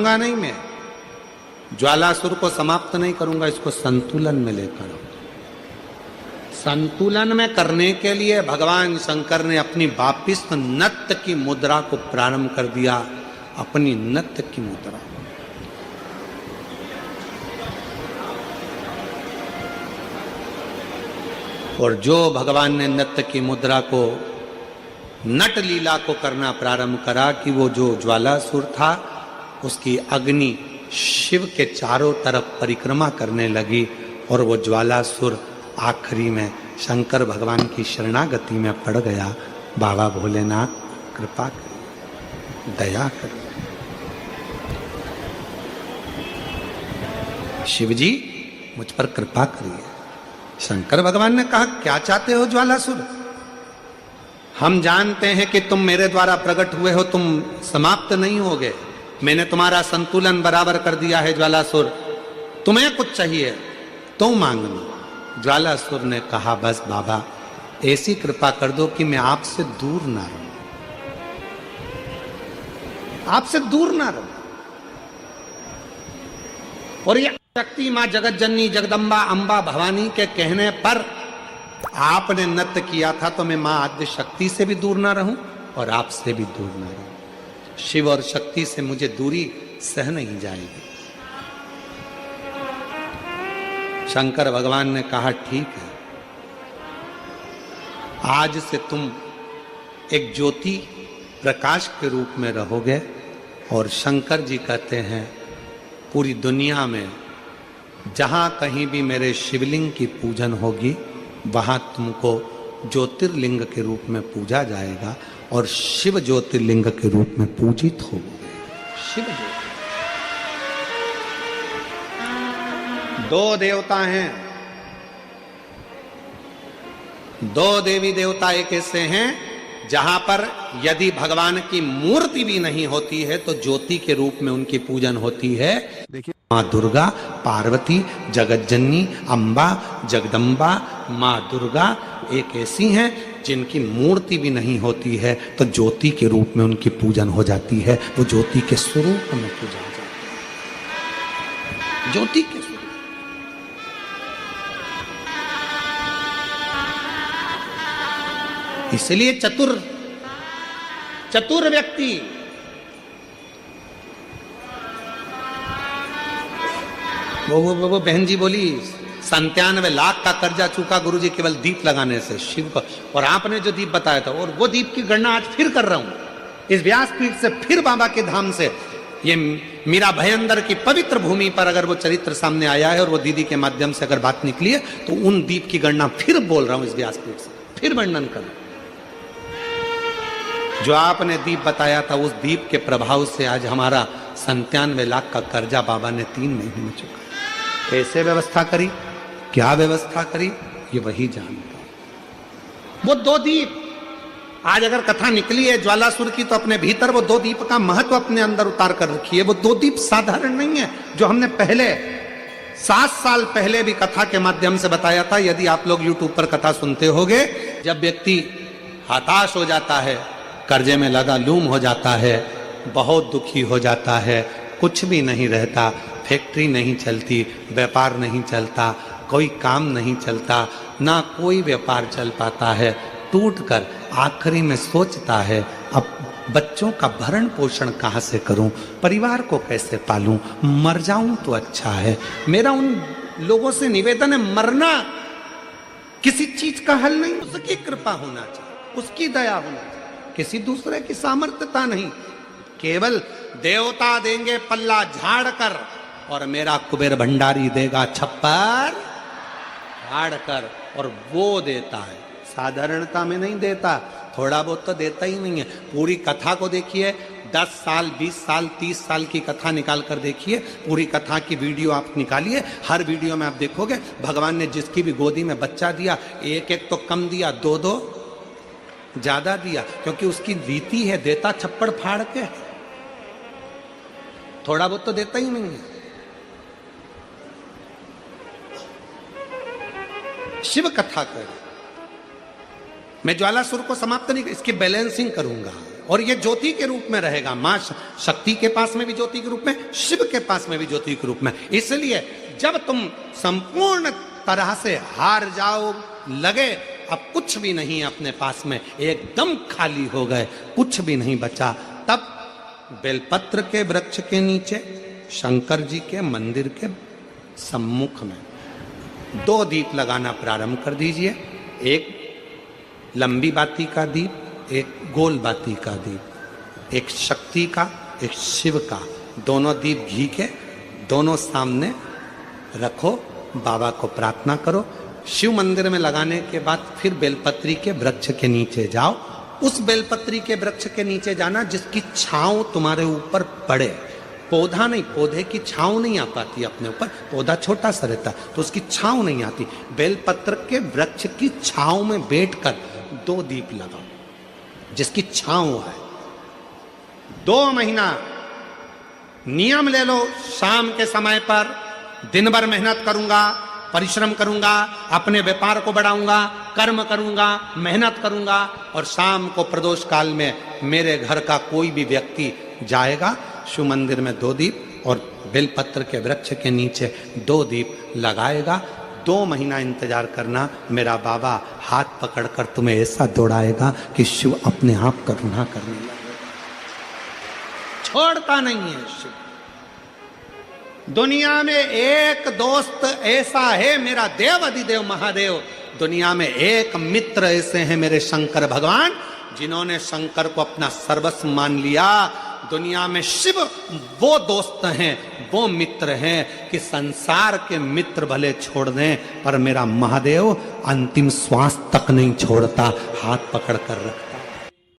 मारूंगा नहीं मैं, ज्वालासुर को समाप्त नहीं करूंगा, इसको संतुलन में लेकर आऊं। संतुलन में करने के लिए भगवान शंकर ने अपनी वापिस नत्य की मुद्रा को प्रारंभ कर दिया, अपनी नत्य की मुद्रा। और जो भगवान ने नत्य की मुद्रा को, नट लीला को करना प्रारंभ करा कि वो जो ज्वालासुर था उसकी अग्नि शिव के चारों तरफ परिक्रमा करने लगी और वो ज्वालासुर आखिरी में शंकर भगवान की शरणागति में पड़ गया। बाबा भोलेनाथ कृपा करिए, दया करिए। शिव जी मुझ पर कृपा करिए। शंकर भगवान ने कहा, क्या चाहते हो ज्वालासुर? हम जानते हैं कि तुम मेरे द्वारा प्रकट हुए हो, तुम समाप्त नहीं होगे। मैंने तुम्हारा संतुलन बराबर कर दिया है ज्वालासुर, तुम्हें कुछ चाहिए तो मांगना। ज्वालासुर ने कहा, बस बाबा ऐसी कृपा कर दो कि मैं आपसे दूर ना रहूं, आपसे दूर ना रहूं। और ये शक्ति मां जगत जननी जगदम्बा अंबा भवानी के कहने पर आपने नृत्य किया था, तो मैं मां आद्य शक्ति से भी दूर ना रहूं और आपसे भी दूर ना रहूं। शिव और शक्ति से मुझे दूरी सह नहीं जाएगी। शंकर भगवान ने कहा, ठीक है, आज से तुम एक ज्योति प्रकाश के रूप में रहोगे। और शंकर जी कहते हैं, पूरी दुनिया में जहां कहीं भी मेरे शिवलिंग की पूजन होगी वहां तुमको ज्योतिर्लिंग के रूप में पूजा जाएगा और शिव ज्योतिर्लिंग के रूप में पूजित होगे। शिव ज्योति, दो देवता हैं, दो देवी देवता एक ऐसे हैं जहां पर यदि भगवान की मूर्ति भी नहीं होती है तो ज्योति के रूप में उनकी पूजन होती है। देखिए, माँ दुर्गा, पार्वती, जगतजननी, अम्बा, जगदम्बा, माँ दुर्गा एक ऐसी हैं जिनकी मूर्ति भी नहीं होती है तो ज्योति के रूप में उनकी पूजन हो जाती है। वो ज्योति के स्वरूप में पूजा जाती है, ज्योति के स्वरूप। इसलिए चतुर व्यक्ति वो बहन जी बोली 97 लाख का कर्जा चूका गुरुजी केवल दीप लगाने से शिव को। और आपने जो दीप बताया था, और वो दीप की गणना आज फिर कर रहा हूं इस व्यासपीठ से, फिर बाबा के धाम से। ये मीरा भयंदर की पवित्र भूमि पर अगर वो चरित्र सामने आया है और वो दीदी के माध्यम से अगर बात निकली है तो उन दीप की गणना फिर बोल रहा हूं इस व्यासपीठ से, फिर वर्णन कर। जो आपने दीप बताया था उस दीप के प्रभाव से आज हमारा 97 लाख का कर्जा बाबा ने 3 महीने में चुका। कैसे व्यवस्था करी, क्या व्यवस्था करी, ये वही जानता। वो 2 दीप आज अगर कथा निकली है ज्वालासुर की तो अपने भीतर वो 2 दीप का महत्व अपने अंदर उतार कर रखी है। वो 2 दीप साधारण नहीं है जो हमने पहले 7 साल पहले भी कथा के माध्यम से बताया था। यदि आप लोग YouTube पर कथा सुनते होंगे, जब व्यक्ति हताश हो जाता है, कर्जे में लगा लूम हो जाता है, बहुत दुखी हो जाता है, कुछ भी नहीं रहता, फैक्ट्री नहीं चलती, व्यापार नहीं चलता, कोई काम नहीं चलता, ना कोई व्यापार चल पाता है, टूटकर आखिरी में सोचता है अब बच्चों का भरण पोषण कहाँ से करूं, परिवार को कैसे पालूं, मर जाऊं तो अच्छा है। मेरा उन लोगों से निवेदन है, मरना किसी चीज का हल नहीं, उसकी कृपा होना चाहिए, उसकी दया होना चाहिए, किसी दूसरे की सामर्थ्यता नहीं। केवल देवता देंगे पल्ला झाड़ कर और मेरा कुबेर भंडारी देगा छप्पर झाड़ कर, और वो देता है, साधारणता में नहीं देता, थोड़ा बहुत तो देता ही नहीं है। पूरी कथा को देखिए, 10 साल 20 साल 30 साल की कथा निकाल कर देखिए, पूरी कथा की वीडियो आप निकालिए, हर वीडियो में आप देखोगे भगवान ने जिसकी भी गोदी में बच्चा दिया, एक एक तो कम दिया, 2-2 ज्यादा दिया, क्योंकि उसकी रीति है, देता छप्पड़ फाड़ के, थोड़ा बहुत तो देता ही नहीं है। शिव कथा कर, मैं ज्वालासुर को समाप्त नहीं, इसकी बैलेंसिंग करूंगा। और ये ज्योति के रूप में रहेगा। मां शक्ति के पास में भी ज्योति के रूप में, शिव के पास में भी ज्योति के रूप में। इसलिए जब तुम संपूर्ण तरह से हार जाओ, लगे अब कुछ भी नहीं अपने पास में, एकदम खाली हो गए, कुछ भी नहीं बचा, तब बेलपत्र के वृक्ष के नीचे शंकर जी के मंदिर के सम्मुख में 2 दीप लगाना प्रारंभ कर दीजिए। एक लंबी बाती का दीप, एक गोल बाती का दीप, एक शक्ति का, एक शिव का। दोनों दीप घी के दोनों सामने रखो, बाबा को प्रार्थना करो। शिव मंदिर में लगाने के बाद फिर बेलपत्री के वृक्ष के नीचे जाओ। उस बेलपत्री के वृक्ष के नीचे जाना जिसकी छांव तुम्हारे ऊपर पड़े। पौधा नहीं, पौधे की छांव नहीं आ पाती अपने ऊपर, पौधा छोटा सा रहता तो उसकी छांव नहीं आती। बेलपत्र के वृक्ष की छांव में बैठकर 2 दीप लगाओ जिसकी छांव है। 2 महीना नियम ले लो, शाम के समय पर दिन भर मेहनत करूंगा, परिश्रम करूंगा, अपने व्यापार को बढ़ाऊंगा, कर्म करूंगा, मेहनत करूंगा, और शाम को प्रदोष काल में मेरे घर का कोई भी व्यक्ति जाएगा, शिव मंदिर में 2 दीप और बेलपत्र के वृक्ष के नीचे 2 दीप लगाएगा। 2 महीना इंतजार करना, मेरा बाबा हाथ पकड़कर तुम्हें ऐसा दौड़ाएगा कि शिव अपने आप करुणा करने लगेगा। छोड़ता नहीं है शिव। दुनिया में एक दोस्त ऐसा है मेरा देव अधिदेव महादेव, दुनिया में एक मित्र ऐसे हैं मेरे शंकर भगवान जिन्होंने शंकर को अपना सर्वस्व मान लिया। दुनिया में शिव वो दोस्त हैं, वो मित्र हैं कि संसार के मित्र भले छोड़ दें पर मेरा महादेव अंतिम श्वास तक नहीं छोड़ता, हाथ पकड़ कर रखता।